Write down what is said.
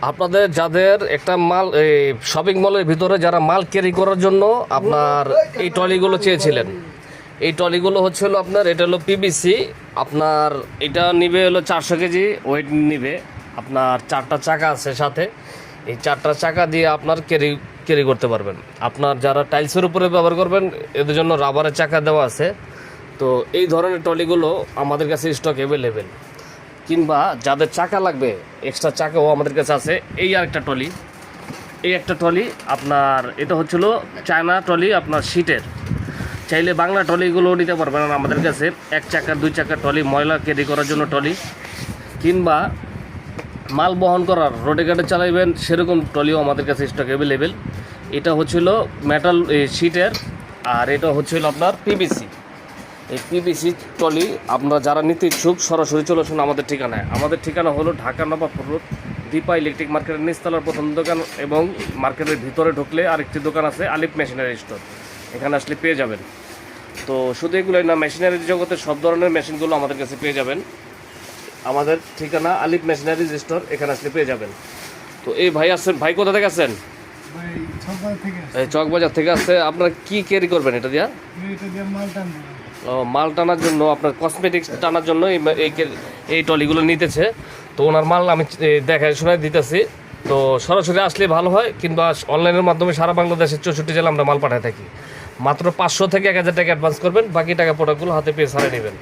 আপনাদের যাদের একটা মাল এই শপিং মলের ভিতরে যারা মাল ক্যারি করার জন্য আপনার এই ট্রলিগুলো চেয়েছিলেন, এই ট্রলিগুলো হচ্ছিল আপনার, এটা হলো পিবিসি, আপনার এটা নিবে হলো 400 কেজি ওয়েট নিবে, আপনার 4টা চাকা আছে সাথে, এই 4টা চাকা দিয়ে আপনার ক্যারি করতে পারবেন। আপনার যারা টাইলসের উপরে ব্যবহার করবেন এদের জন্য রাবারের চাকা দেওয়া আছে। তো এই ধরনের ট্রলিগুলো আমাদের কাছে স্টক অ্যাভেলেবেল, কিংবা যাদের চাকা লাগবে এক্সট্রা চাকাও আমাদের কাছে আছে। এই আরেকটা ট্রলি, এই একটা ট্রলি আপনার, এটা হচ্ছিল চায়না ট্রলি আপনার শীটের, চাইলে বাংলা ট্রলিগুলো নিতে পারবেন আমাদের কাছে। 1 চাকার 2 চাকার ট্রলি, ময়লা ক্যারি করার জন্য ট্রলি, কিংবা মাল বহন করার রোডে ঘাটে চালাইবেন সেরকম ট্রলিও আমাদের কাছে স্টক অ্যাভেলেবেল। এটা হচ্ছিল মেটাল শীটের, আর এটা হচ্ছিল আপনার পিভিসি। এই পিভিসি ট্রলি আপনারা যারা নিতে ইচ্ছুক সরাসরি চলে আসুন আমাদের ঠিকানায়। আমাদের ঠিকানা হলো ঢাকা নবাবপুর রোড, দীপা ইলেকট্রিক মার্কেটের নিচতলার প্রথম দোকান, এবং মার্কেটের ভিতরে ঢুকলে আরেকটি দোকান আছে আলিফ মেশিনারি স্টোর, এখানে আসলে পেয়ে যাবেন। তো শুধু এগুলোই না, মেশিনারি জগতের সব ধরনের মেশিনগুলো আমাদের কাছে পেয়ে যাবেন। আমাদের ঠিকানা আলিফ মেশিনারি স্টোর, এখানে আসলে পেয়ে যাবেন। তো এই ভাই আসছেন, ভাই কোথা থেকে আসছেন? এই চকবাজার থেকে আসছে। আপনারা কি ক্যারি করবেন এটা দিয়া? মাল টানার জন্য, আপনার কসমেটিক্স টানার জন্য এই ট্রলিগুলো নিতেছে। তো ওনার মাল আমি দেখায় শোনায় দিতেছি। তো সরাসরি আসলে ভালো হয়, কিন্তু অনলাইনের মাধ্যমে সারা বাংলাদেশের 64 জেলা আমরা মাল পাঠায় থাকি। মাত্র 500 থেকে 1000 টাকা অ্যাডভান্স করবেন, বাকি টাকা প্রোডাক্টগুলো হাতে পেয়ে সারিয়ে নেবেন।